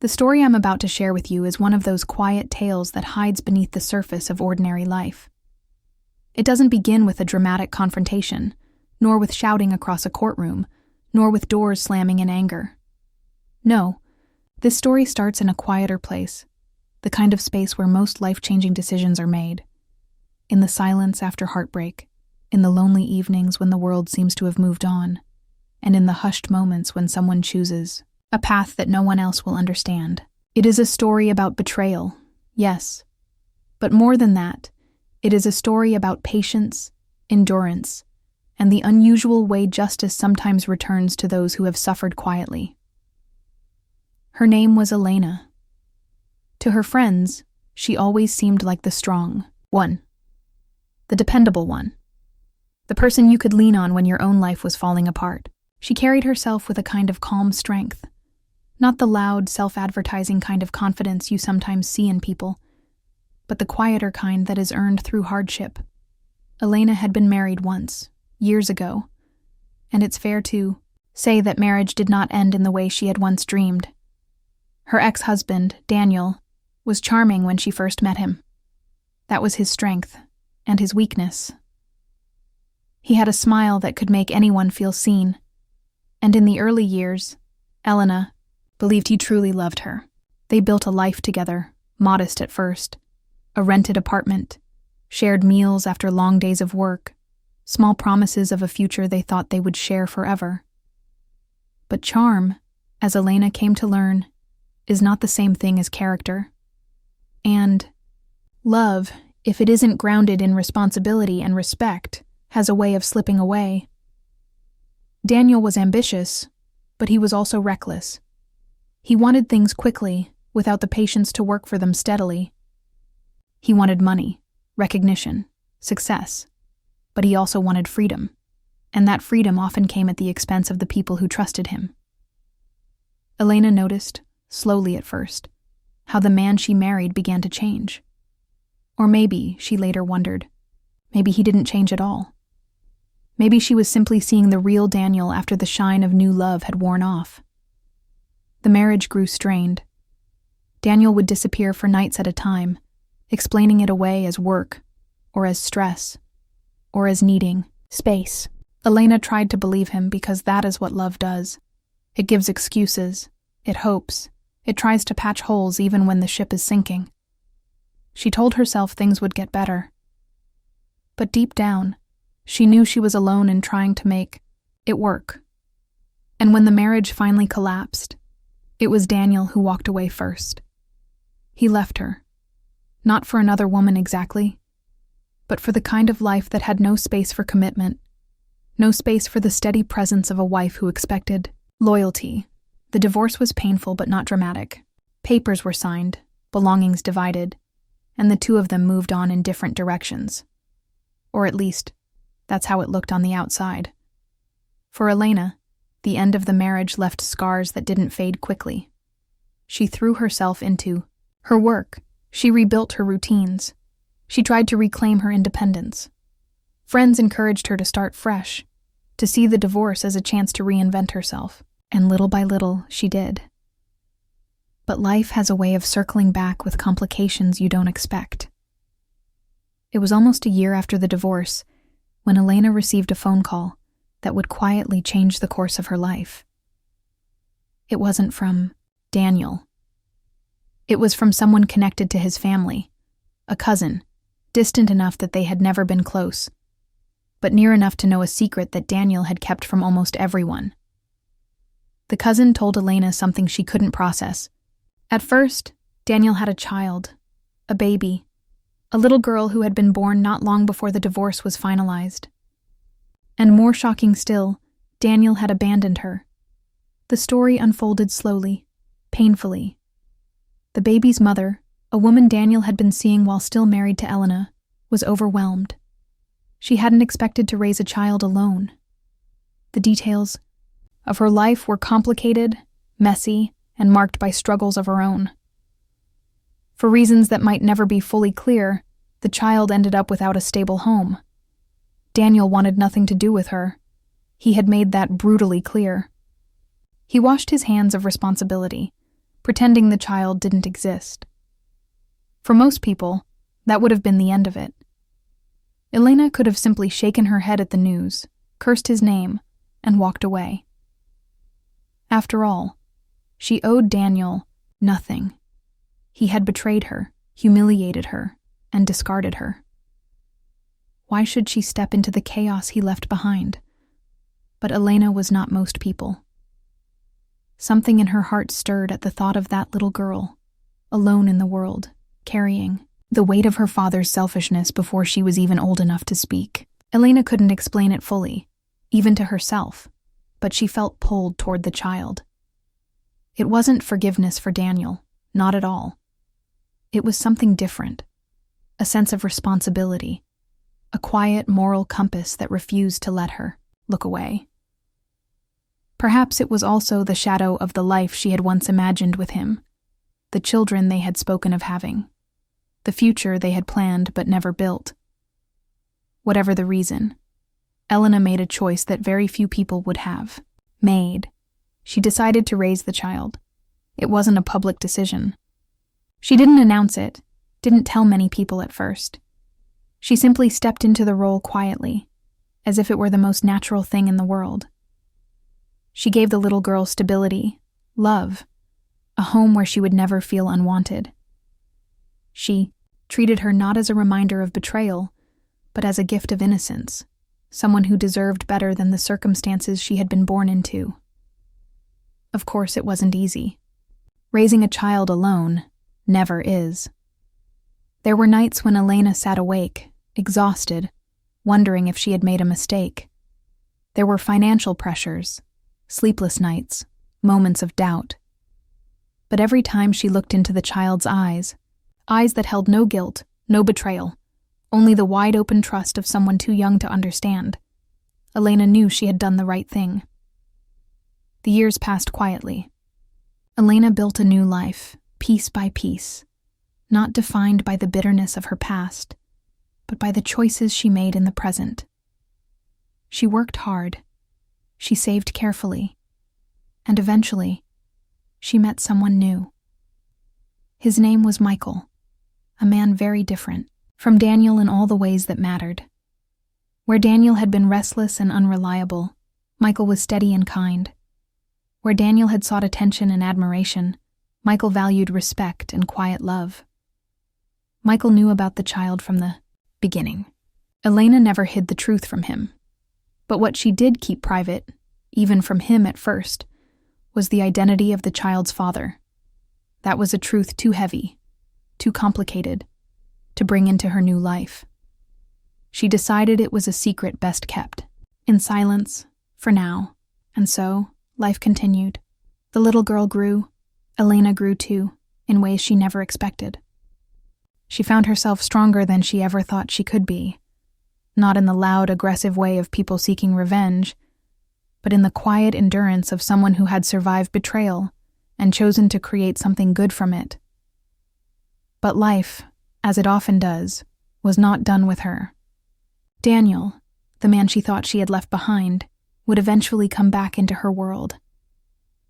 The story I'm about to share with you is one of those quiet tales that hides beneath the surface of ordinary life. It doesn't begin with a dramatic confrontation, nor with shouting across a courtroom, nor with doors slamming in anger. No, this story starts in a quieter place, the kind of space where most life-changing decisions are made. In the silence after heartbreak, in the lonely evenings when the world seems to have moved on, and in the hushed moments when someone chooses a path that no one else will understand. It is a story about betrayal, yes. But more than that, it is a story about patience, endurance, and the unusual way justice sometimes returns to those who have suffered quietly. Her name was Elena. To her friends, she always seemed like the strong one, the dependable one, the person you could lean on when your own life was falling apart. She carried herself with a kind of calm strength, not the loud, self-advertising kind of confidence you sometimes see in people, but the quieter kind that is earned through hardship. Elena had been married once, years ago, and it's fair to say that marriage did not end in the way she had once dreamed. Her ex-husband, Daniel, was charming when she first met him. That was his strength and his weakness. He had a smile that could make anyone feel seen, and in the early years, Elena believed he truly loved her. They built a life together, modest at first, a rented apartment, shared meals after long days of work, small promises of a future they thought they would share forever. But charm, as Elena came to learn, is not the same thing as character. And love, if it isn't grounded in responsibility and respect, has a way of slipping away. Daniel was ambitious, but he was also reckless. He wanted things quickly, without the patience to work for them steadily. He wanted money, recognition, success, but he also wanted freedom, and that freedom often came at the expense of the people who trusted him. Elena noticed, slowly at first, how the man she married began to change. Or maybe, she later wondered, maybe he didn't change at all. Maybe she was simply seeing the real Daniel after the shine of new love had worn off. The marriage grew strained. Daniel would disappear for nights at a time, explaining it away as work, or as stress, or as needing space. Elena tried to believe him because that is what love does. It gives excuses, it hopes, it tries to patch holes even when the ship is sinking. She told herself things would get better. But deep down, she knew she was alone in trying to make it work. And when the marriage finally collapsed, it was Daniel who walked away first. He left her, not for another woman exactly, but for the kind of life that had no space for commitment, no space for the steady presence of a wife who expected loyalty. The divorce was painful but not dramatic. Papers were signed, belongings divided, and the two of them moved on in different directions. Or at least, that's how it looked on the outside. For Elena, the end of the marriage left scars that didn't fade quickly. She threw herself into her work. She rebuilt her routines. She tried to reclaim her independence. Friends encouraged her to start fresh, to see the divorce as a chance to reinvent herself. And little by little, she did. But life has a way of circling back with complications you don't expect. It was almost a year after the divorce when Elena received a phone call that would quietly change the course of her life. It wasn't from Daniel. It was from someone connected to his family, a cousin, distant enough that they had never been close, but near enough to know a secret that Daniel had kept from almost everyone. The cousin told Elena something she couldn't process. At first, Daniel had a child, a baby, a little girl who had been born not long before the divorce was finalized. And more shocking still, Daniel had abandoned her. The story unfolded slowly, painfully. The baby's mother, a woman Daniel had been seeing while still married to Elena, was overwhelmed. She hadn't expected to raise a child alone. The details of her life were complicated, messy, and marked by struggles of her own. For reasons that might never be fully clear, the child ended up without a stable home. Daniel wanted nothing to do with her. He had made that brutally clear. He washed his hands of responsibility, pretending the child didn't exist. For most people, that would have been the end of it. Elena could have simply shaken her head at the news, cursed his name, and walked away. After all, she owed Daniel nothing. He had betrayed her, humiliated her, and discarded her. Why should she step into the chaos he left behind? But Elena was not most people. Something in her heart stirred at the thought of that little girl, alone in the world, carrying the weight of her father's selfishness before she was even old enough to speak. Elena couldn't explain it fully, even to herself, but she felt pulled toward the child. It wasn't forgiveness for Daniel, not at all. It was something different, a sense of responsibility, a quiet moral compass that refused to let her look away. Perhaps it was also the shadow of the life she had once imagined with him, the children they had spoken of having, the future they had planned but never built. Whatever the reason, Elena made a choice that very few people would have made. She decided to raise the child. It wasn't a public decision. She didn't announce it, didn't tell many people at first. She simply stepped into the role quietly, as if it were the most natural thing in the world. She gave the little girl stability, love, a home where she would never feel unwanted. She treated her not as a reminder of betrayal, but as a gift of innocence, someone who deserved better than the circumstances she had been born into. Of course, it wasn't easy. Raising a child alone never is. There were nights when Elena sat awake, exhausted, wondering if she had made a mistake. There were financial pressures, sleepless nights, moments of doubt. But every time she looked into the child's eyes that held no guilt, no betrayal, only the wide-open trust of someone too young to understand, Elena knew she had done the right thing. The years passed quietly. Elena built a new life, piece by piece, not defined by the bitterness of her past, but by the choices she made in the present. She worked hard, she saved carefully, and eventually, she met someone new. His name was Michael, a man very different from Daniel in all the ways that mattered. Where Daniel had been restless and unreliable, Michael was steady and kind. Where Daniel had sought attention and admiration, Michael valued respect and quiet love. Michael knew about the child from the beginning. Elena never hid the truth from him. But what she did keep private, even from him at first, was the identity of the child's father. That was a truth too heavy, too complicated, to bring into her new life. She decided it was a secret best kept, in silence, for now, and so life continued. The little girl grew. Elena grew too, in ways she never expected. She found herself stronger than she ever thought she could be, not in the loud, aggressive way of people seeking revenge, but in the quiet endurance of someone who had survived betrayal and chosen to create something good from it. But life, as it often does, was not done with her. Daniel, the man she thought she had left behind, would eventually come back into her world.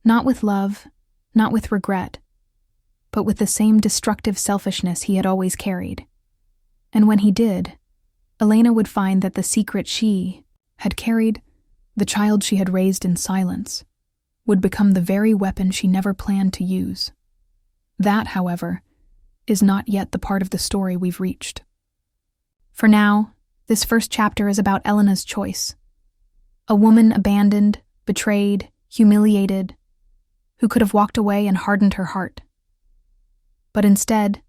Not with love, not with regret, but with the same destructive selfishness he had always carried. And when he did, Elena would find that the secret she had carried, the child she had raised in silence, would become the very weapon she never planned to use. That, however, is not yet the part of the story we've reached. For now, this first chapter is about Elena's choice. A woman abandoned, betrayed, humiliated, who could have walked away and hardened her heart. But instead,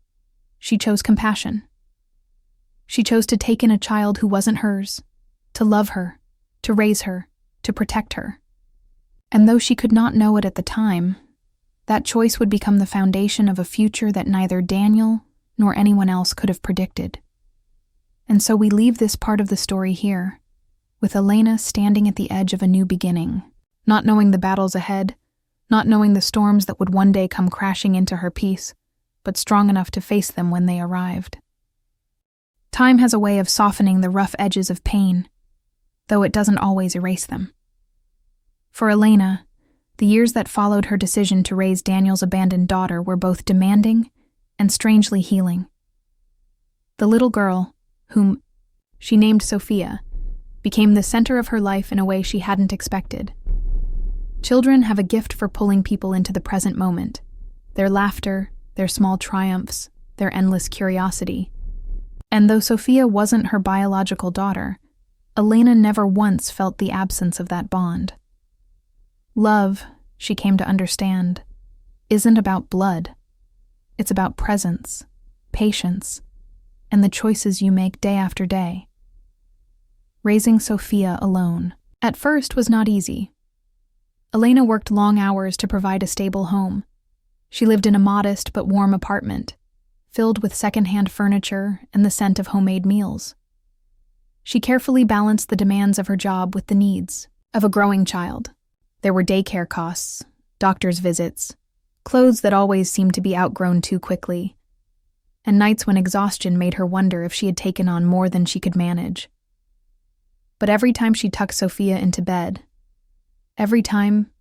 she chose compassion. She chose to take in a child who wasn't hers, to love her, to raise her, to protect her. And though she could not know it at the time, that choice would become the foundation of a future that neither Daniel nor anyone else could have predicted. And so we leave this part of the story here, with Elena standing at the edge of a new beginning, not knowing the battles ahead, not knowing the storms that would one day come crashing into her peace, but strong enough to face them when they arrived. Time has a way of softening the rough edges of pain, though it doesn't always erase them. For Elena, The years that followed her decision to raise Daniel's abandoned daughter were both demanding and strangely healing. The little girl, whom she named Sophia, became the center of her life in a way she hadn't expected. Children have a gift for pulling people into the present moment, their laughter, their small triumphs, their endless curiosity. And though Sophia wasn't her biological daughter, Elena never once felt the absence of that bond. Love, she came to understand, isn't about blood. It's about presence, patience, and the choices you make day after day. Raising Sophia alone, at first, was not easy. Elena worked long hours to provide a stable home. She lived in a modest but warm apartment, filled with secondhand furniture and the scent of homemade meals. She carefully balanced the demands of her job with the needs of a growing child. There were daycare costs, doctor's visits, clothes that always seemed to be outgrown too quickly, and nights when exhaustion made her wonder if she had taken on more than she could manage. But every time she tucked Sophia into bed, every time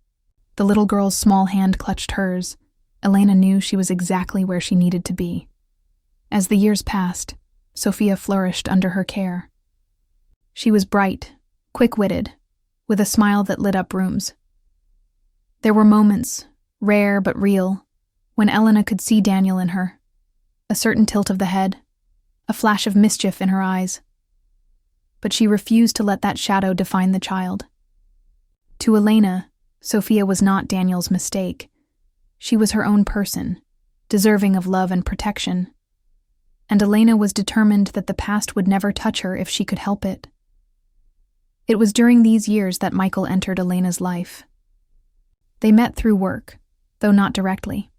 the little girl's small hand clutched hers, Elena knew she was exactly where she needed to be. As the years passed, Sophia flourished under her care. She was bright, quick-witted, with a smile that lit up rooms. There were moments, rare but real, when Elena could see Daniel in her, a certain tilt of the head, a flash of mischief in her eyes. But she refused to let that shadow define the child. To Elena, Sophia was not Daniel's mistake. She was her own person, deserving of love and protection. And Elena was determined that the past would never touch her if she could help it. It was during these years that Michael entered Elena's life. They met through work, though not directly.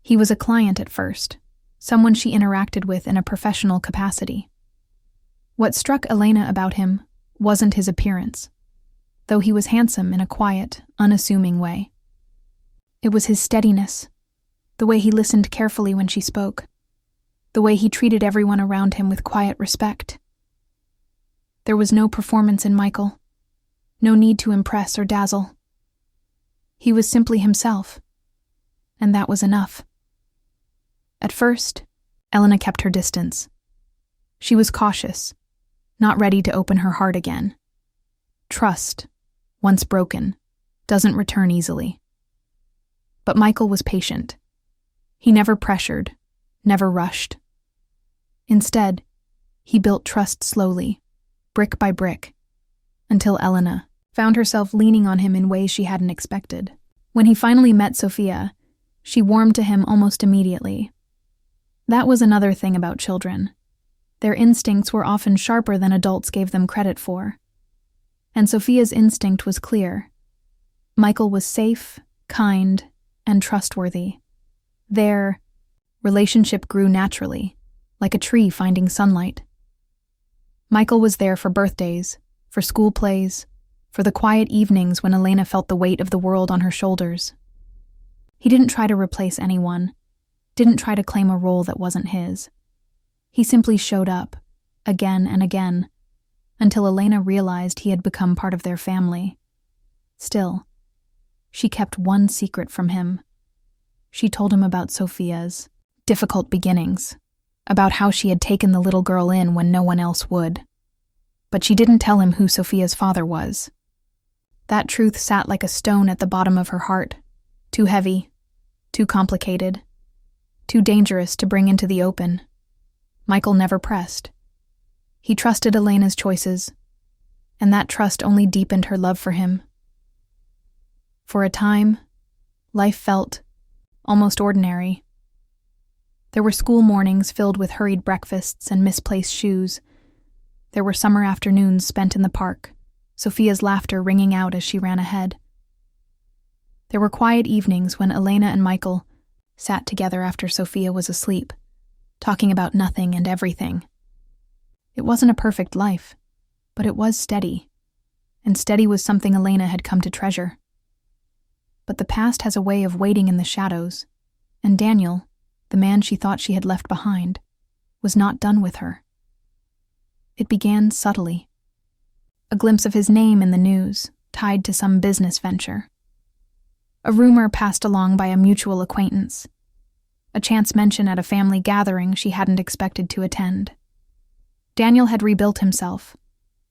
He was a client at first, someone she interacted with in a professional capacity. What struck Elena about him wasn't his appearance, though he was handsome in a quiet, unassuming way. It was his steadiness, the way he listened carefully when she spoke, the way he treated everyone around him with quiet respect. There was no performance in Michael, no need to impress or dazzle. He was simply himself, and that was enough. At first, Elena kept her distance. She was cautious, not ready to open her heart again. Trust, once broken, doesn't return easily. But Michael was patient. He never pressured, never rushed. Instead, he built trust slowly, brick by brick, until Elena found herself leaning on him in ways she hadn't expected. When he finally met Sophia, she warmed to him almost immediately. That was another thing about children. Their instincts were often sharper than adults gave them credit for. And Sophia's instinct was clear. Michael was safe, kind, and trustworthy. Their relationship grew naturally, like a tree finding sunlight. Michael was there for birthdays, for school plays, for the quiet evenings when Elena felt the weight of the world on her shoulders. He didn't try to replace anyone, didn't try to claim a role that wasn't his. He simply showed up, again and again, until Elena realized he had become part of their family. Still, she kept one secret from him. She told him about Sophia's difficult beginnings, about how she had taken the little girl in when no one else would. But she didn't tell him who Sophia's father was. That truth sat like a stone at the bottom of her heart, too heavy, too complicated, too dangerous to bring into the open. Michael never pressed. He trusted Elena's choices, and that trust only deepened her love for him. For a time, life felt almost ordinary. There were school mornings filled with hurried breakfasts and misplaced shoes. There were summer afternoons spent in the park, Sophia's laughter ringing out as she ran ahead. There were quiet evenings when Elena and Michael sat together after Sophia was asleep, talking about nothing and everything. It wasn't a perfect life, but it was steady, and steady was something Elena had come to treasure. But the past has a way of waiting in the shadows, and Daniel, the man she thought she had left behind, was not done with her. It began subtly. A glimpse of his name in the news, tied to some business venture. A rumor passed along by a mutual acquaintance. A chance mention at a family gathering she hadn't expected to attend. Daniel had rebuilt himself,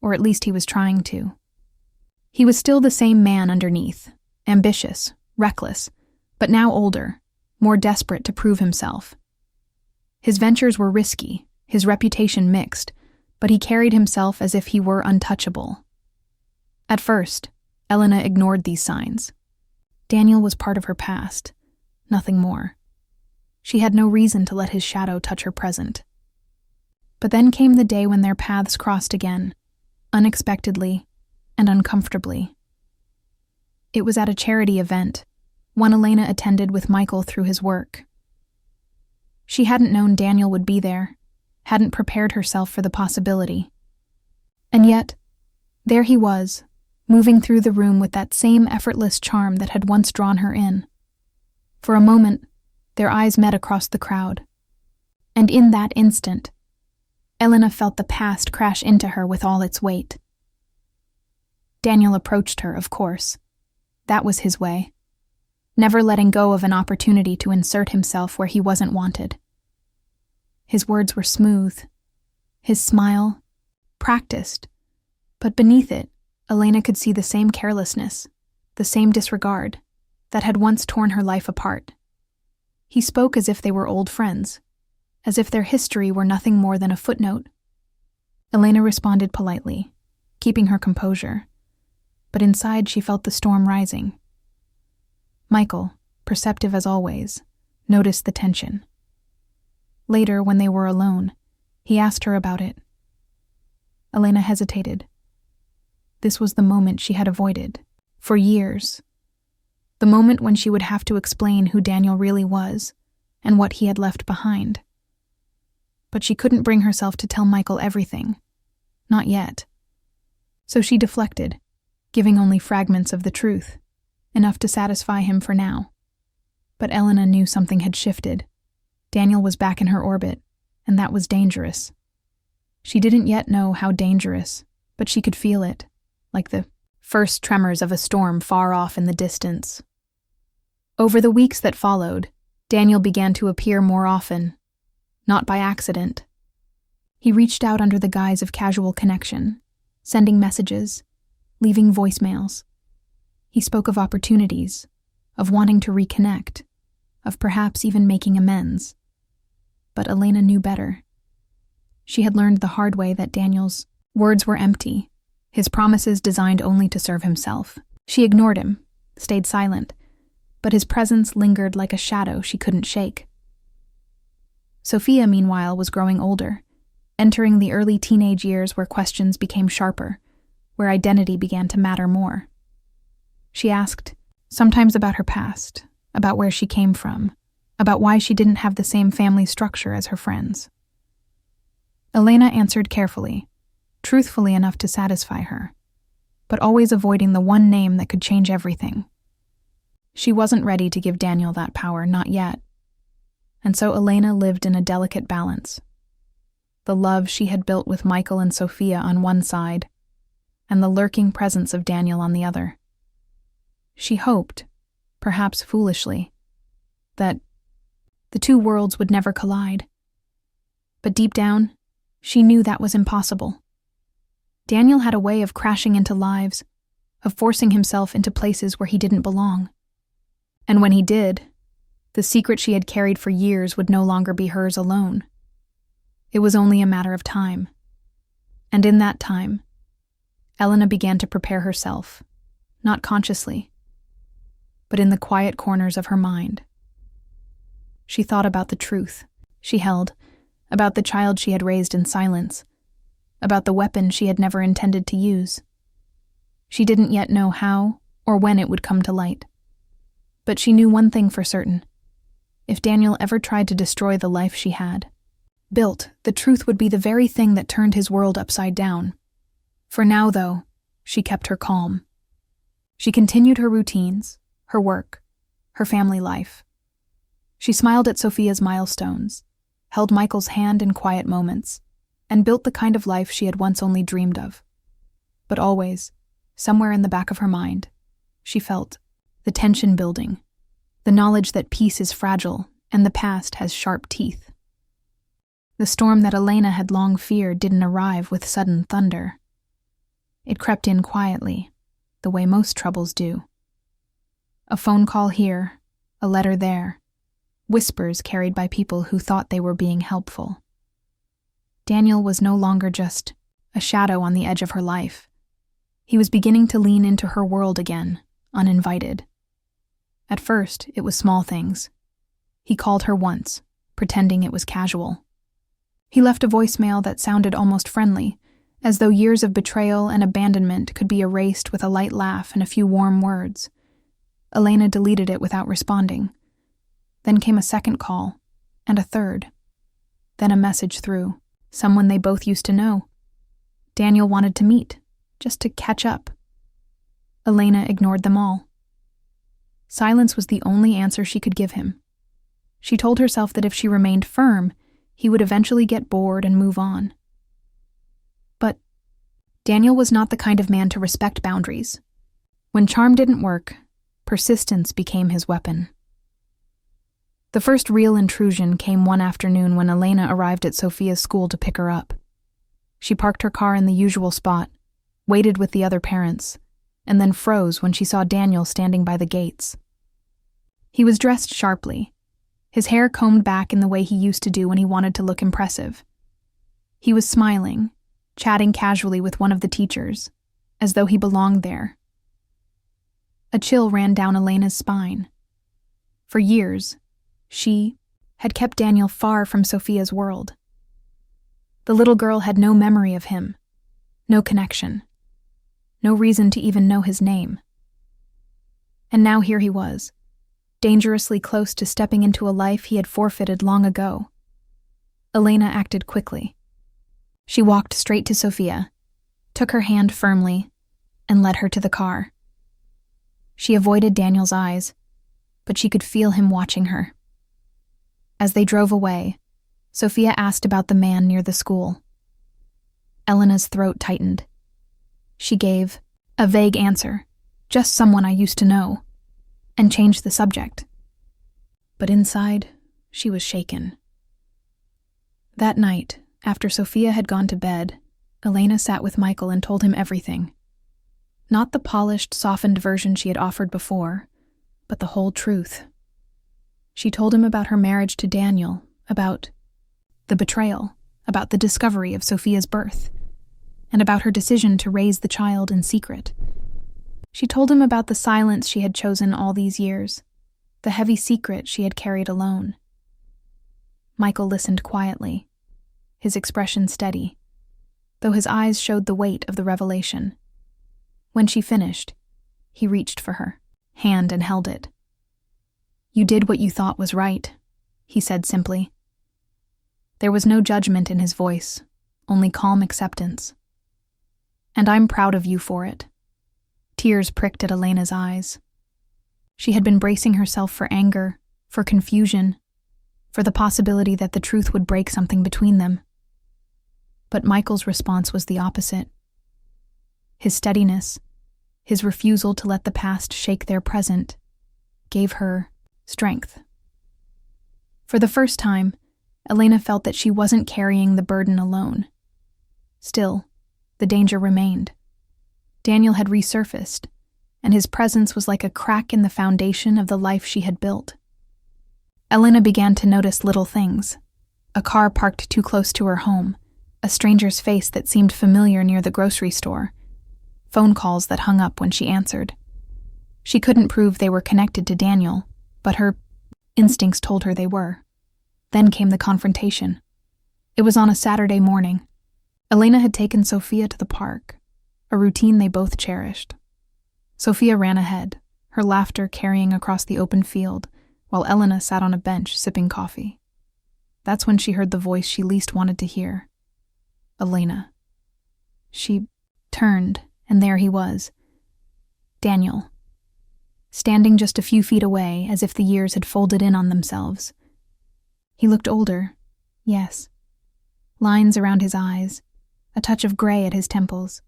or at least he was trying to. He was still the same man underneath, ambitious, reckless, but now older, more desperate to prove himself. His ventures were risky, his reputation mixed, but he carried himself as if he were untouchable. At first, Elena ignored these signs. Daniel was part of her past, nothing more. She had no reason to let his shadow touch her present. But then came the day when their paths crossed again, unexpectedly and uncomfortably. It was at a charity event, one Elena attended with Michael through his work. She hadn't known Daniel would be there, hadn't prepared herself for the possibility. And yet, there he was, moving through the room with that same effortless charm that had once drawn her in. For a moment, their eyes met across the crowd. And in that instant, Elena felt the past crash into her with all its weight. Daniel approached her, of course. That was his way. Never letting go of an opportunity to insert himself where he wasn't wanted. His words were smooth, his smile practiced, but beneath it, Elena could see the same carelessness, the same disregard, that had once torn her life apart. He spoke as if they were old friends, as if their history were nothing more than a footnote. Elena responded politely, keeping her composure, but inside she felt the storm rising. Michael, perceptive as always, noticed the tension. Later, when they were alone, he asked her about it. Elena hesitated. This was the moment she had avoided, for years. The moment when she would have to explain who Daniel really was, and what he had left behind. But she couldn't bring herself to tell Michael everything. Not yet. So she deflected, giving only fragments of the truth, enough to satisfy him for now. But Elena knew something had shifted. Daniel was back in her orbit, and that was dangerous. She didn't yet know how dangerous, but she could feel it, like the first tremors of a storm far off in the distance. Over the weeks that followed, Daniel began to appear more often, not by accident. He reached out under the guise of casual connection, sending messages, leaving voicemails. He spoke of opportunities, of wanting to reconnect, of perhaps even making amends. But Elena knew better. She had learned the hard way that Daniel's words were empty, his promises designed only to serve himself. She ignored him, stayed silent, but his presence lingered like a shadow she couldn't shake. Sophia, meanwhile, was growing older, entering the early teenage years where questions became sharper, where identity began to matter more. She asked, sometimes about her past, about where she came from, about why she didn't have the same family structure as her friends. Elena answered carefully, truthfully enough to satisfy her, but always avoiding the one name that could change everything. She wasn't ready to give Daniel that power, not yet. And so Elena lived in a delicate balance. The love she had built with Michael and Sophia on one side, and the lurking presence of Daniel on the other. She hoped, perhaps foolishly, that the two worlds would never collide. But deep down, she knew that was impossible. Daniel had a way of crashing into lives, of forcing himself into places where he didn't belong. And when he did, the secret she had carried for years would no longer be hers alone. It was only a matter of time. And in that time, Elena began to prepare herself, not consciously, but in the quiet corners of her mind. She thought about the truth she held, about the child she had raised in silence, about the weapon she had never intended to use. She didn't yet know how or when it would come to light. But she knew one thing for certain. If Daniel ever tried to destroy the life she had built, the truth would be the very thing that turned his world upside down. For now, though, she kept her calm. She continued her routines, her work, her family life. She smiled at Sophia's milestones, held Michael's hand in quiet moments, and built the kind of life she had once only dreamed of. But always, somewhere in the back of her mind, she felt the tension building, the knowledge that peace is fragile and the past has sharp teeth. The storm that Elena had long feared didn't arrive with sudden thunder. It crept in quietly, the way most troubles do. A phone call here, a letter there, whispers carried by people who thought they were being helpful. Daniel was no longer just a shadow on the edge of her life. He was beginning to lean into her world again, uninvited. At first, it was small things. He called her once, pretending it was casual. He left a voicemail that sounded almost friendly, as though years of betrayal and abandonment could be erased with a light laugh and a few warm words. Elena deleted it without responding. Then came a second call, and a third. Then a message through, someone they both used to know. Daniel wanted to meet, just to catch up. Elena ignored them all. Silence was the only answer she could give him. She told herself that if she remained firm, he would eventually get bored and move on. But Daniel was not the kind of man to respect boundaries. When charm didn't work, persistence became his weapon. The first real intrusion came one afternoon when Elena arrived at Sophia's school to pick her up. She parked her car in the usual spot, waited with the other parents, and then froze when she saw Daniel standing by the gates. He was dressed sharply, his hair combed back in the way he used to do when he wanted to look impressive. He was smiling, chatting casually with one of the teachers, as though he belonged there. A chill ran down Elena's spine. For years, she had kept Daniel far from Sophia's world. The little girl had no memory of him, no connection, no reason to even know his name. And now here he was, dangerously close to stepping into a life he had forfeited long ago. Elena acted quickly. She walked straight to Sophia, took her hand firmly, and led her to the car. She avoided Daniel's eyes, but she could feel him watching her. As they drove away, Sophia asked about the man near the school. Elena's throat tightened. She gave a vague answer, just someone I used to know, and changed the subject. But inside, she was shaken. That night, after Sophia had gone to bed, Elena sat with Michael and told him everything. Not the polished, softened version she had offered before, but the whole truth. She told him about her marriage to Daniel, about the betrayal, about the discovery of Sophia's birth, and about her decision to raise the child in secret. She told him about the silence she had chosen all these years, the heavy secret she had carried alone. Michael listened quietly, his expression steady, though his eyes showed the weight of the revelation. When she finished, he reached for her hand and held it. "You did what you thought was right," he said simply. There was no judgment in his voice, only calm acceptance. "And I'm proud of you for it." Tears pricked at Elena's eyes. She had been bracing herself for anger, for confusion, for the possibility that the truth would break something between them. But Michael's response was the opposite. His steadiness, his refusal to let the past shake their present, gave her strength. For the first time, Elena felt that she wasn't carrying the burden alone. Still, the danger remained. Daniel had resurfaced, and his presence was like a crack in the foundation of the life she had built. Elena began to notice little things. A car parked too close to her home, a stranger's face that seemed familiar near the grocery store, phone calls that hung up when she answered. She couldn't prove they were connected to Daniel, but her instincts told her they were. Then came the confrontation. It was on a Saturday morning. Elena had taken Sophia to the park, a routine they both cherished. Sophia ran ahead, her laughter carrying across the open field, while Elena sat on a bench sipping coffee. That's when she heard the voice she least wanted to hear. Elena. She turned, and there he was. Daniel. Standing just a few feet away, as if the years had folded in on themselves. He looked older, yes. Lines around his eyes, a touch of gray at his temples,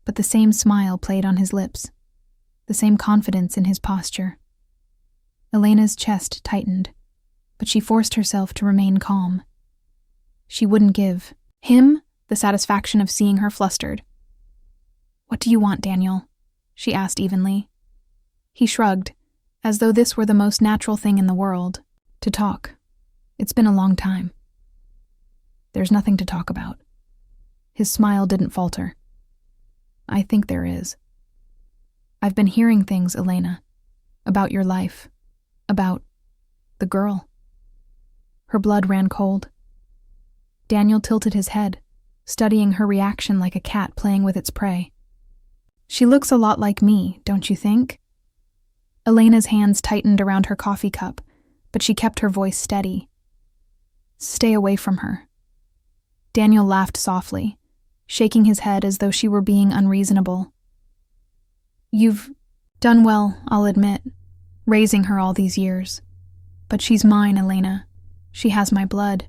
but the same smile played on his lips. the same confidence in his posture. Elena's chest tightened, but she forced herself to remain calm. She wouldn't give him the satisfaction of seeing her flustered. "What do you want, Daniel?" she asked evenly. He shrugged, as though this were the most natural thing in the world, to talk. "It's been a long time." "There's nothing to talk about." His smile didn't falter. "I think there is. I've been hearing things, Elena, about your life, about the girl." Her blood ran cold. Daniel tilted his head, studying her reaction like a cat playing with its prey. "She looks a lot like me, don't you think?" Elena's hands tightened around her coffee cup, but she kept her voice steady. "Stay away from her." Daniel laughed softly, shaking his head as though she were being unreasonable. "You've done well, I'll admit, raising her all these years. But she's mine, Elena. She has my blood.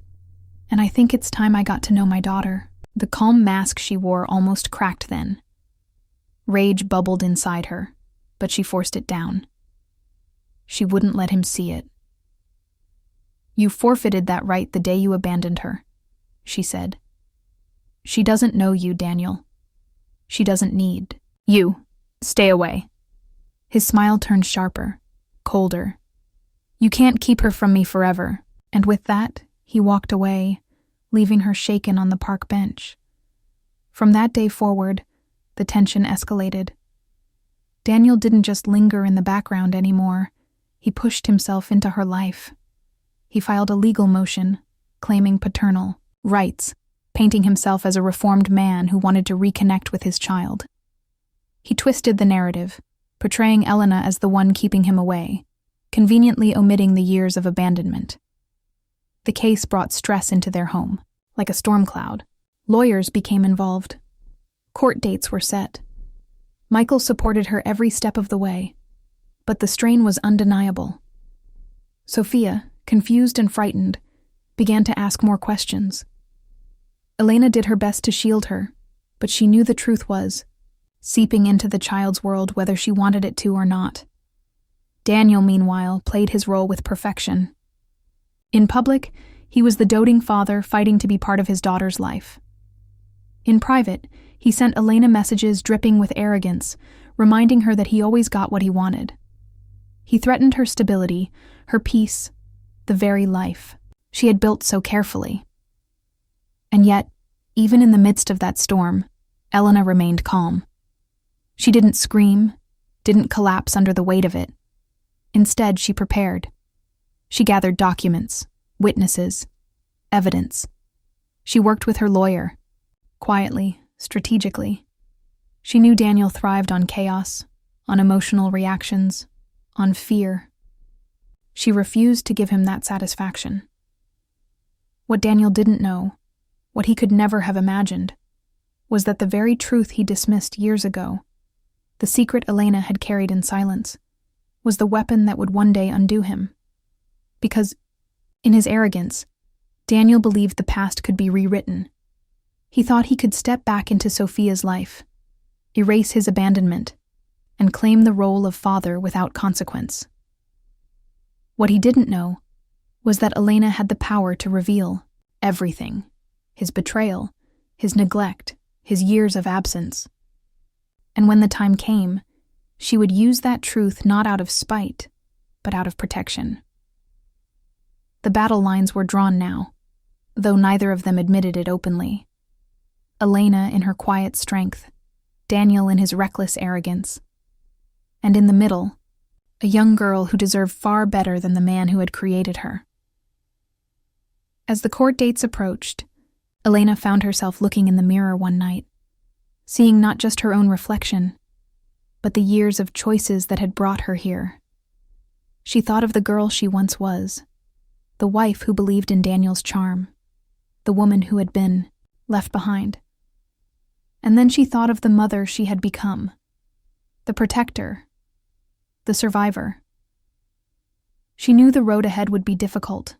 And I think it's time I got to know my daughter." The calm mask she wore almost cracked then. Rage bubbled inside her, but she forced it down. She wouldn't let him see it. "You forfeited that right the day you abandoned her," she said. "She doesn't know you, Daniel. She doesn't need you. Stay away." His smile turned sharper, colder. "You can't keep her from me forever." And with that, he walked away, leaving her shaken on the park bench. From that day forward, the tension escalated. Daniel didn't just linger in the background anymore. He pushed himself into her life. He filed a legal motion, claiming paternal rights, painting himself as a reformed man who wanted to reconnect with his child. He twisted the narrative, portraying Elena as the one keeping him away, conveniently omitting the years of abandonment. The case brought stress into their home, like a storm cloud. Lawyers became involved. Court dates were set. Michael supported her every step of the way, but the strain was undeniable. Sophia, confused and frightened, began to ask more questions. Elena did her best to shield her, but she knew the truth was seeping into the child's world whether she wanted it to or not. Daniel, meanwhile, played his role with perfection. In public, he was the doting father fighting to be part of his daughter's life. In private, he sent Elena messages dripping with arrogance, reminding her that he always got what he wanted. He threatened her stability, her peace, the very life she had built so carefully. And yet, even in the midst of that storm, Elena remained calm. She didn't scream, didn't collapse under the weight of it. Instead, she prepared. She gathered documents, witnesses, evidence. She worked with her lawyer, quietly, strategically. She knew Daniel thrived on chaos, on emotional reactions, on fear. She refused to give him that satisfaction. What Daniel didn't know, what he could never have imagined, was that the very truth he dismissed years ago, the secret Elena had carried in silence, was the weapon that would one day undo him. Because, in his arrogance, Daniel believed the past could be rewritten. He thought he could step back into Sophia's life, erase his abandonment, and claim the role of father without consequence. What he didn't know was that Elena had the power to reveal everything: his betrayal, his neglect, his years of absence. And when the time came, she would use that truth not out of spite, but out of protection. The battle lines were drawn now, though neither of them admitted it openly. Elena in her quiet strength, Daniel in his reckless arrogance. And in the middle, a young girl who deserved far better than the man who had created her. As the court dates approached, Elena found herself looking in the mirror one night, seeing not just her own reflection, but the years of choices that had brought her here. She thought of the girl she once was, the wife who believed in Daniel's charm, the woman who had been left behind. And then she thought of the mother she had become, the protector, the survivor. She knew the road ahead would be difficult,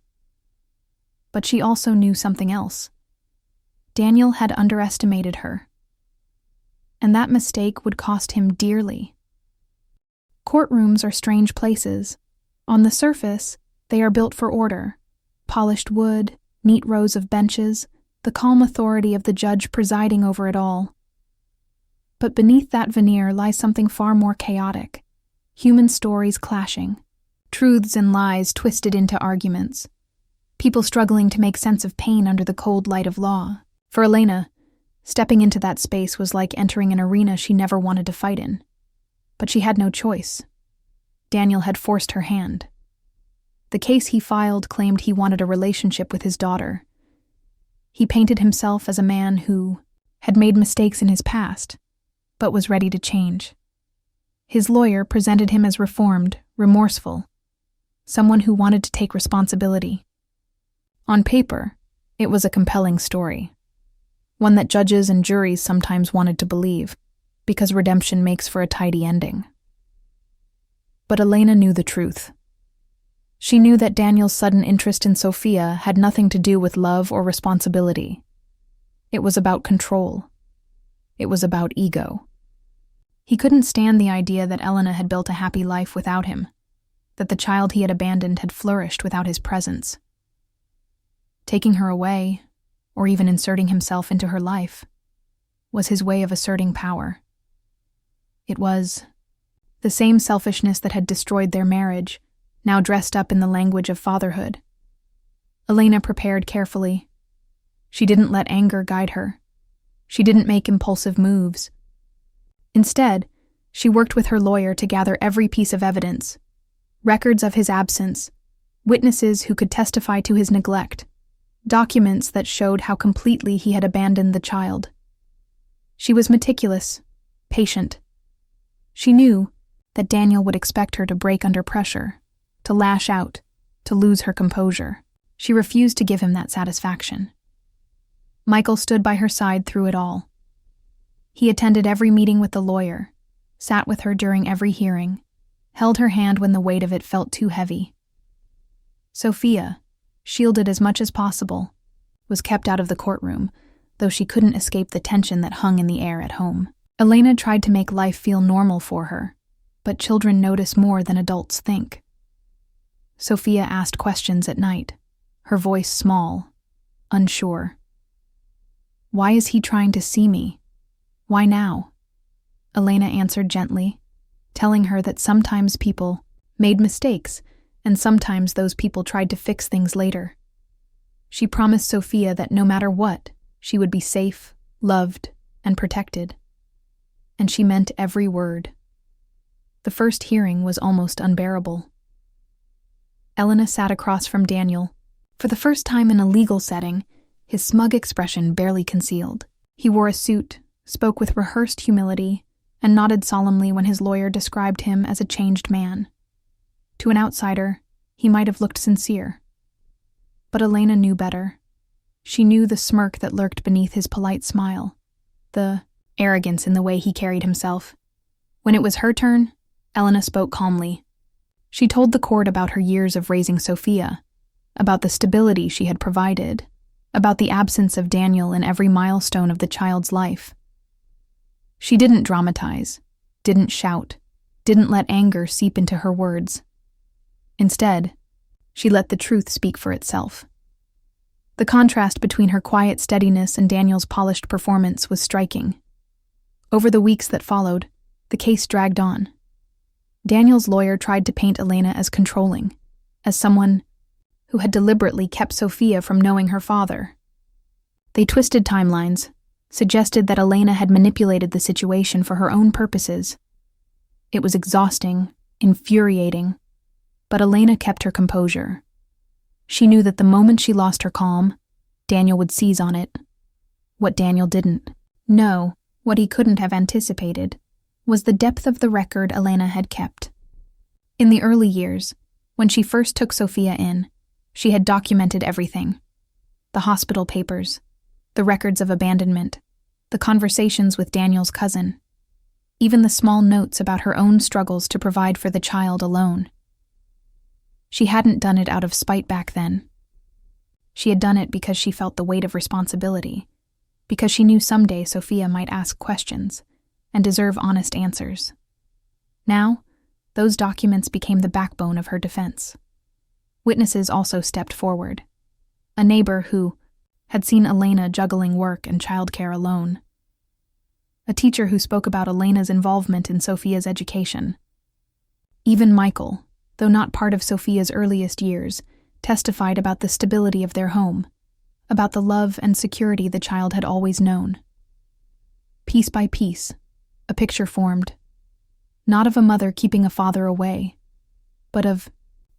but she also knew something else. Daniel had underestimated her, and that mistake would cost him dearly. Courtrooms are strange places. On the surface, they are built for order. Polished wood, neat rows of benches, the calm authority of the judge presiding over it all. But beneath that veneer lies something far more chaotic. Human stories clashing. Truths and lies twisted into arguments. People struggling to make sense of pain under the cold light of law. For Elena, stepping into that space was like entering an arena she never wanted to fight in. But she had no choice. Daniel had forced her hand. The case he filed claimed he wanted a relationship with his daughter. He painted himself as a man who had made mistakes in his past, but was ready to change. His lawyer presented him as reformed, remorseful, someone who wanted to take responsibility. On paper, it was a compelling story, one that judges and juries sometimes wanted to believe, because redemption makes for a tidy ending. But Elena knew the truth. She knew that Daniel's sudden interest in Sophia had nothing to do with love or responsibility. It was about control. It was about ego. He couldn't stand the idea that Elena had built a happy life without him, that the child he had abandoned had flourished without his presence. Taking her away, or even inserting himself into her life, was his way of asserting power. It was the same selfishness that had destroyed their marriage, now dressed up in the language of fatherhood. Elena prepared carefully. She didn't let anger guide her. She didn't make impulsive moves. Instead, she worked with her lawyer to gather every piece of evidence, records of his absence, witnesses who could testify to his neglect, documents that showed how completely he had abandoned the child. She was meticulous, patient. She knew that Daniel would expect her to break under pressure, to lash out, to lose her composure. She refused to give him that satisfaction. Michael stood by her side through it all. He attended every meeting with the lawyer, sat with her during every hearing, held her hand when the weight of it felt too heavy. Sophia, shielded as much as possible, was kept out of the courtroom, though she couldn't escape the tension that hung in the air at home. Elena tried to make life feel normal for her, but children notice more than adults think. Sophia asked questions at night, her voice small, unsure. "Why is he trying to see me? Why now?" Elena answered gently, telling her that sometimes people made mistakes, and sometimes those people tried to fix things later. She promised Sophia that no matter what, she would be safe, loved, and protected. And she meant every word. The first hearing was almost unbearable. Elena sat across from Daniel. For the first time in a legal setting, his smug expression barely concealed. He wore a suit, spoke with rehearsed humility, and nodded solemnly when his lawyer described him as a changed man. To an outsider, he might have looked sincere. But Elena knew better. She knew the smirk that lurked beneath his polite smile, the arrogance in the way he carried himself. When it was her turn, Elena spoke calmly. She told the court about her years of raising Sophia, about the stability she had provided, about the absence of Daniel in every milestone of the child's life. She didn't dramatize, didn't shout, didn't let anger seep into her words. Instead, she let the truth speak for itself. The contrast between her quiet steadiness and Daniel's polished performance was striking. Over the weeks that followed, the case dragged on. Daniel's lawyer tried to paint Elena as controlling, as someone who had deliberately kept Sophia from knowing her father. They twisted timelines, suggested that Elena had manipulated the situation for her own purposes. It was exhausting, infuriating, but Elena kept her composure. She knew that the moment she lost her calm, Daniel would seize on it. What Daniel didn't know, what he couldn't have anticipated, was the depth of the record Elena had kept. In the early years, when she first took Sophia in, she had documented everything. The hospital papers, the records of abandonment, the conversations with Daniel's cousin, even the small notes about her own struggles to provide for the child alone. She hadn't done it out of spite back then. She had done it because she felt the weight of responsibility, because she knew someday Sophia might ask questions and deserve honest answers. Now, Those documents became the backbone of her defense. Witnesses also stepped forward. A neighbor who had seen Elena juggling work and childcare alone. A teacher who spoke about Elena's involvement in Sophia's education. Even Michael, though not part of Sophia's earliest years, testified about the stability of their home, about the love and security the child had always known. Piece by piece, a picture formed, not of a mother keeping a father away, but of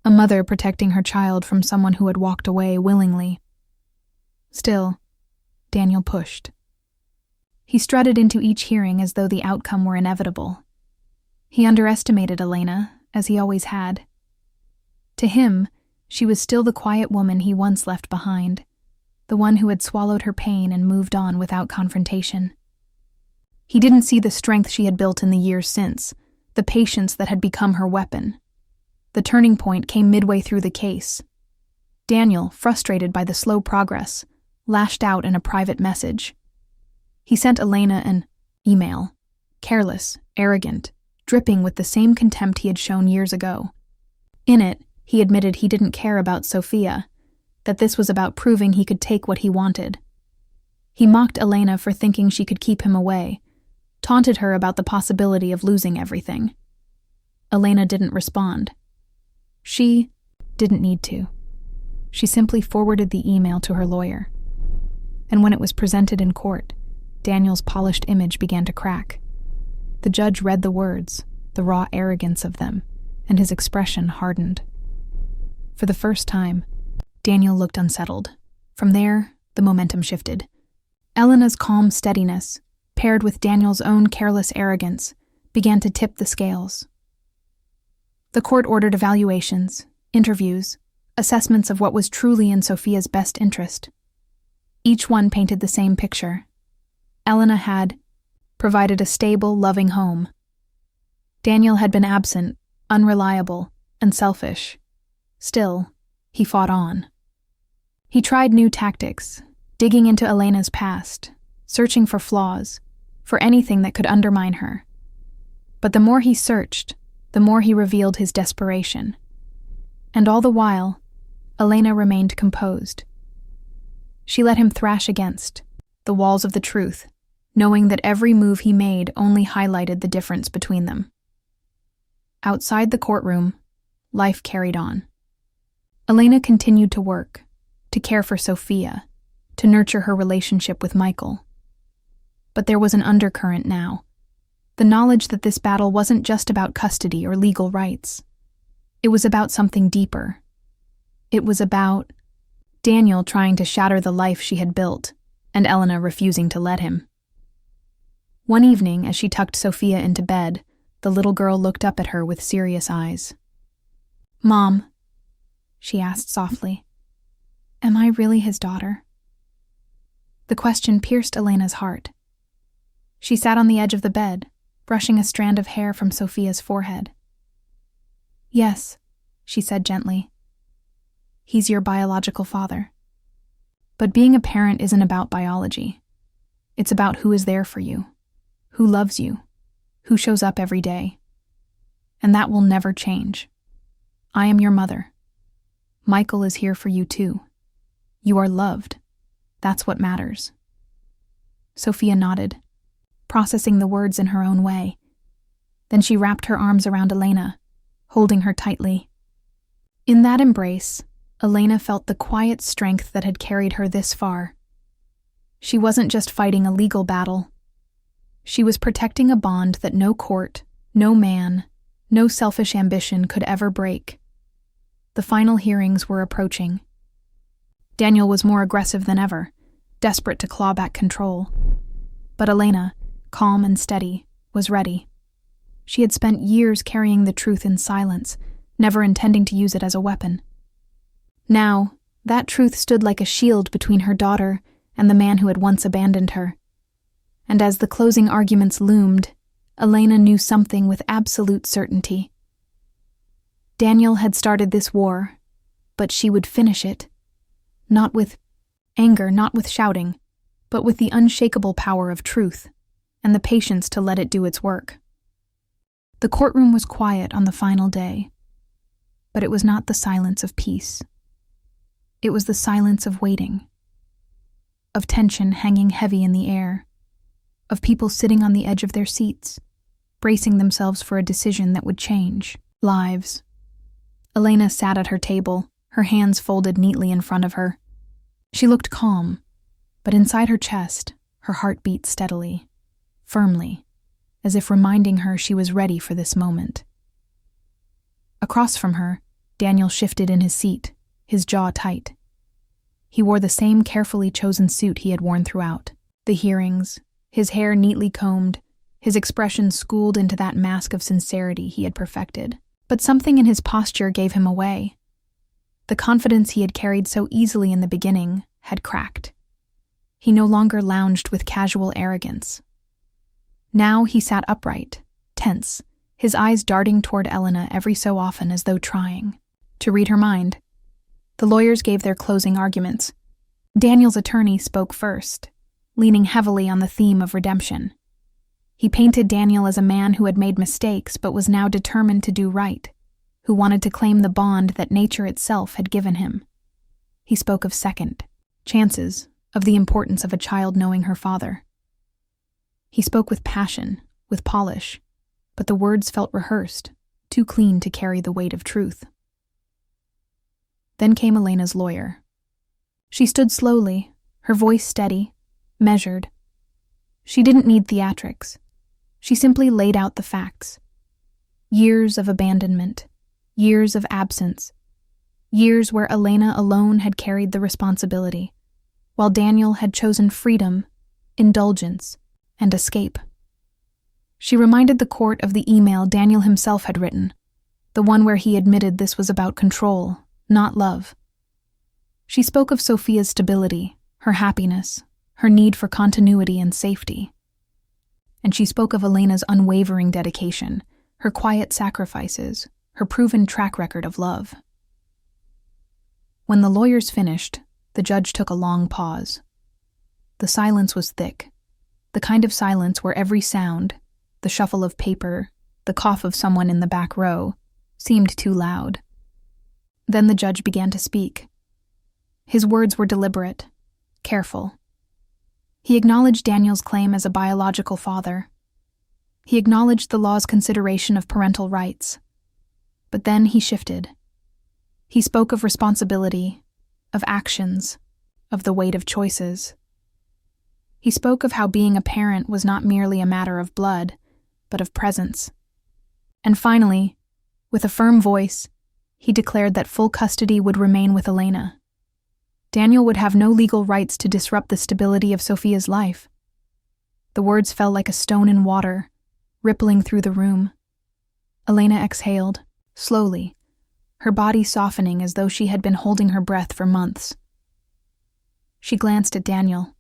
a mother protecting her child from someone who had walked away willingly. Still, Daniel pushed. He strutted into each hearing as though the outcome were inevitable. He underestimated Elena, as he always had. To him, she was still the quiet woman he once left behind, the one who had swallowed her pain and moved on without confrontation. He didn't see the strength she had built in the years since, the patience that had become her weapon. The turning point came midway through the case. Daniel, frustrated by the slow progress, lashed out in a private message. He sent Elena an email, careless, arrogant, dripping with the same contempt he had shown years ago. In it, he admitted he didn't care about Sophia, that this was about proving he could take what he wanted. He mocked Elena for thinking she could keep him away, taunted her about the possibility of losing everything. Elena didn't respond. She didn't need to. She simply forwarded the email to her lawyer. And when it was presented in court, Daniel's polished image began to crack. The judge read the words, the raw arrogance of them, and his expression hardened. For the first time, Daniel looked unsettled. From there, the momentum shifted. Elena's calm steadiness, paired with Daniel's own careless arrogance, began to tip the scales. The court ordered evaluations, interviews, assessments of what was truly in Sophia's best interest. Each one painted the same picture. Elena had provided a stable, loving home. Daniel had been absent, unreliable, and selfish. Still, he fought on. He tried new tactics, digging into Elena's past, searching for flaws, for anything that could undermine her. But the more he searched, the more he revealed his desperation. And all the while, Elena remained composed. She let him thrash against the walls of the truth, knowing that every move he made only highlighted the difference between them. Outside the courtroom, life carried on. Elena continued to work, to care for Sophia, to nurture her relationship with Michael. But there was an undercurrent now, the knowledge that this battle wasn't just about custody or legal rights. It was about something deeper. It was about Daniel trying to shatter the life she had built, and Elena refusing to let him. One evening, as she tucked Sophia into bed, the little girl looked up at her with serious eyes. "Mom," she asked softly, "am I really his daughter?" The question pierced Elena's heart. She sat on the edge of the bed, brushing a strand of hair from Sophia's forehead. "Yes," she said gently. "He's your biological father. But being a parent isn't about biology. It's about who is there for you, who loves you, who shows up every day. And that will never change. I am your mother. Michael is here for you too. You are loved. That's what matters." Sophia nodded, processing the words in her own way. Then she wrapped her arms around Elena, holding her tightly. In that embrace, Elena felt the quiet strength that had carried her this far. She wasn't just fighting a legal battle. She was protecting a bond that no court, no man, no selfish ambition could ever break. The final hearings were approaching. Daniel was more aggressive than ever, desperate to claw back control. But Elena, calm and steady, was ready. She had spent years carrying the truth in silence, never intending to use it as a weapon. Now, that truth stood like a shield between her daughter and the man who had once abandoned her. And as the closing arguments loomed, Elena knew something with absolute certainty. Daniel had started this war, but she would finish it. Not with anger, not with shouting, but with the unshakable power of truth, and the patience to let it do its work. The courtroom was quiet on the final day, but it was not the silence of peace. It was the silence of waiting, of tension hanging heavy in the air, of people sitting on the edge of their seats, bracing themselves for a decision that would change lives. Elena sat at her table, her hands folded neatly in front of her. She looked calm, but inside her chest, her heart beat steadily, firmly, as if reminding her she was ready for this moment. Across from her, Daniel shifted in his seat, his jaw tight. He wore the same carefully chosen suit he had worn throughout the hearings, his hair neatly combed, his expression schooled into that mask of sincerity he had perfected. But something in his posture gave him away. The confidence he had carried so easily in the beginning had cracked. He no longer lounged with casual arrogance. Now he sat upright, tense, his eyes darting toward Elena every so often as though trying to read her mind. The lawyers gave their closing arguments. Daniel's attorney spoke first, leaning heavily on the theme of redemption. He painted Daniel as a man who had made mistakes but was now determined to do right, who wanted to claim the bond that nature itself had given him. He spoke of second chances, of the importance of a child knowing her father. He spoke with passion, with polish, but the words felt rehearsed, too clean to carry the weight of truth. Then came Elena's lawyer. She stood slowly, her voice steady, measured. She didn't need theatrics. She simply laid out the facts. Years of abandonment, years of absence, years where Elena alone had carried the responsibility, while Daniel had chosen freedom, indulgence, and escape. She reminded the court of the email Daniel himself had written, the one where he admitted this was about control, not love. She spoke of Sophia's stability, her happiness, her need for continuity and safety. And she spoke of Elena's unwavering dedication, her quiet sacrifices, her proven track record of love. When the lawyers finished, the judge took a long pause. The silence was thick, the kind of silence where every sound, the shuffle of paper, the cough of someone in the back row, seemed too loud. Then the judge began to speak. His words were deliberate, careful. He acknowledged Daniel's claim as a biological father. He acknowledged the law's consideration of parental rights. But then he shifted. He spoke of responsibility, of actions, of the weight of choices. He spoke of how being a parent was not merely a matter of blood, but of presence. And finally, with a firm voice, he declared that full custody would remain with Elena. Daniel would have no legal rights to disrupt the stability of Sophia's life. The words fell like a stone in water, rippling through the room. Elena exhaled, slowly, her body softening as though she had been holding her breath for months. She glanced at Daniel.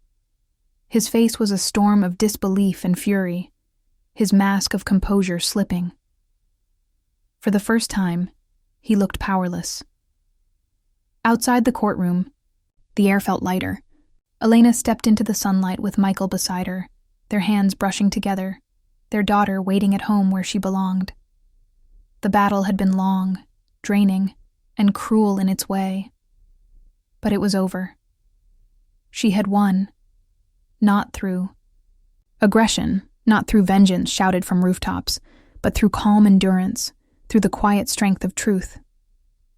His face was a storm of disbelief and fury, his mask of composure slipping. For the first time, he looked powerless. Outside the courtroom, the air felt lighter. Elena stepped into the sunlight with Michael beside her, their hands brushing together, their daughter waiting at home where she belonged. The battle had been long, draining, and cruel in its way. But it was over. She had won. Not through aggression, not through vengeance shouted from rooftops, but through calm endurance, through the quiet strength of truth.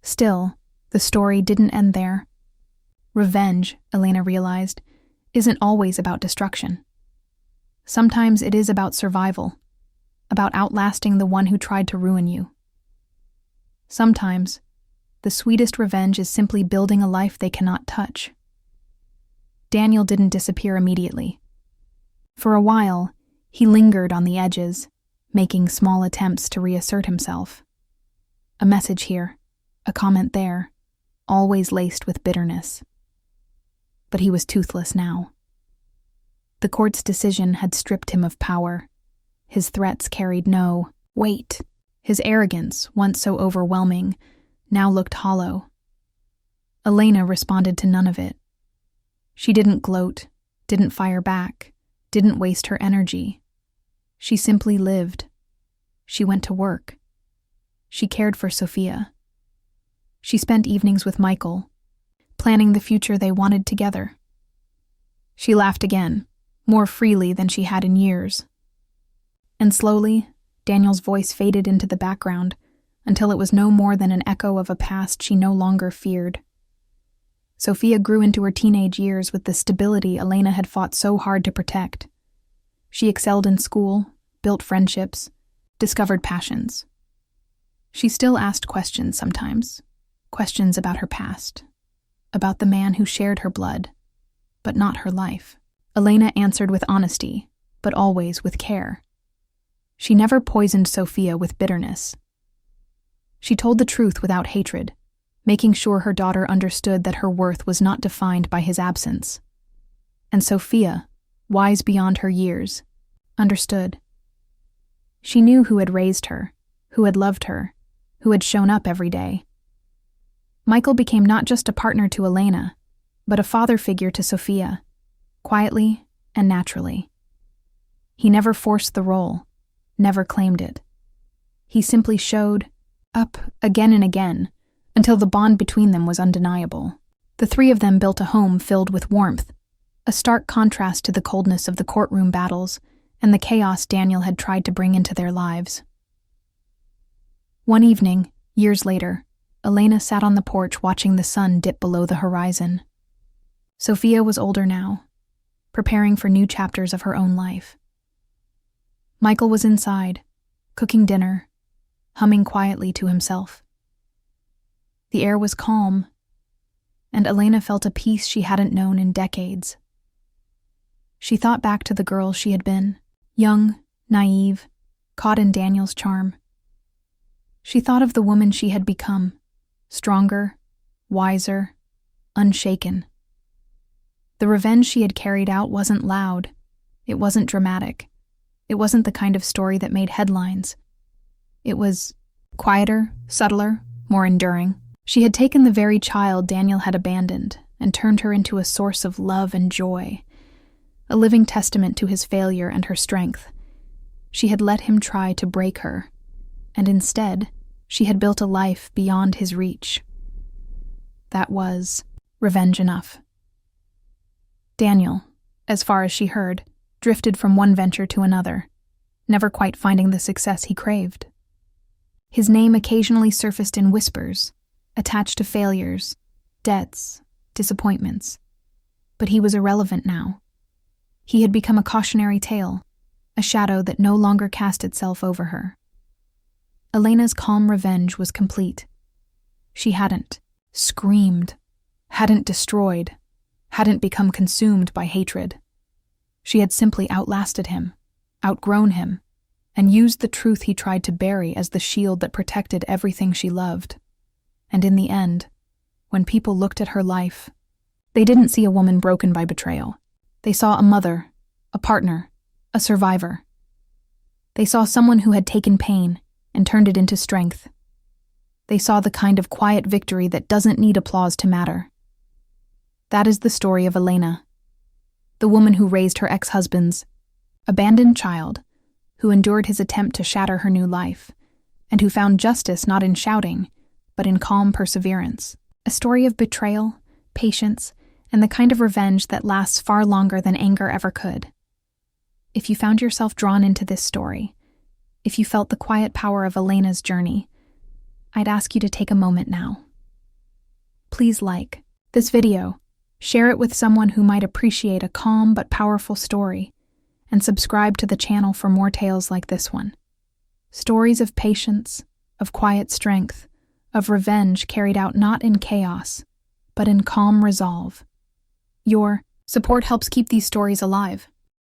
Still, the story didn't end there. Revenge, Elena realized, isn't always about destruction. Sometimes it is about survival, about outlasting the one who tried to ruin you. Sometimes, the sweetest revenge is simply building a life they cannot touch. Daniel didn't disappear immediately. For a while, he lingered on the edges, making small attempts to reassert himself. A message here, a comment there, always laced with bitterness. But he was toothless now. The court's decision had stripped him of power. His threats carried no weight. His arrogance, once so overwhelming, now looked hollow. Elena responded to none of it. She didn't gloat, didn't fire back, didn't waste her energy. She simply lived. She went to work. She cared for Sophia. She spent evenings with Michael, planning the future they wanted together. She laughed again, more freely than she had in years. And slowly, Daniel's voice faded into the background until it was no more than an echo of a past she no longer feared. Sophia grew into her teenage years with the stability Elena had fought so hard to protect. She excelled in school, built friendships, discovered passions. She still asked questions sometimes, questions about her past, about the man who shared her blood, but not her life. Elena answered with honesty, but always with care. She never poisoned Sophia with bitterness. She told the truth without hatred, making sure her daughter understood that her worth was not defined by his absence. And Sophia, wise beyond her years, understood. She knew who had raised her, who had loved her, who had shown up every day. Michael became not just a partner to Elena, but a father figure to Sophia, quietly and naturally. He never forced the role, never claimed it. He simply showed up again and again until the bond between them was undeniable. The three of them built a home filled with warmth, a stark contrast to the coldness of the courtroom battles and the chaos Daniel had tried to bring into their lives. One evening, years later, Elena sat on the porch watching the sun dip below the horizon. Sophia was older now, preparing for new chapters of her own life. Michael was inside, cooking dinner, humming quietly to himself. The air was calm, and Elena felt a peace she hadn't known in decades. She thought back to the girl she had been, young, naive, caught in Daniel's charm. She thought of the woman she had become, stronger, wiser, unshaken. The revenge she had carried out wasn't loud. It wasn't dramatic. It wasn't the kind of story that made headlines. It was quieter, subtler, more enduring. She had taken the very child Daniel had abandoned and turned her into a source of love and joy, a living testament to his failure and her strength. She had let him try to break her, and instead, she had built a life beyond his reach. That was revenge enough. Daniel, as far as she heard, drifted from one venture to another, never quite finding the success he craved. His name occasionally surfaced in whispers, attached to failures, debts, disappointments. But he was irrelevant now. He had become a cautionary tale, a shadow that no longer cast itself over her. Elena's calm revenge was complete. She hadn't screamed, hadn't destroyed, hadn't become consumed by hatred. She had simply outlasted him, outgrown him, and used the truth he tried to bury as the shield that protected everything she loved. And in the end, when people looked at her life, they didn't see a woman broken by betrayal. They saw a mother, a partner, a survivor. They saw someone who had taken pain and turned it into strength. They saw the kind of quiet victory that doesn't need applause to matter. That is the story of Elena, the woman who raised her ex-husband's abandoned child, who endured his attempt to shatter her new life, and who found justice not in shouting, but in calm perseverance. A story of betrayal, patience, and the kind of revenge that lasts far longer than anger ever could. If you found yourself drawn into this story, if you felt the quiet power of Elena's journey, I'd ask you to take a moment now. Please like this video, share it with someone who might appreciate a calm but powerful story, and subscribe to the channel for more tales like this one. Stories of patience, of quiet strength, of revenge carried out not in chaos, but in calm resolve. Your support helps keep these stories alive.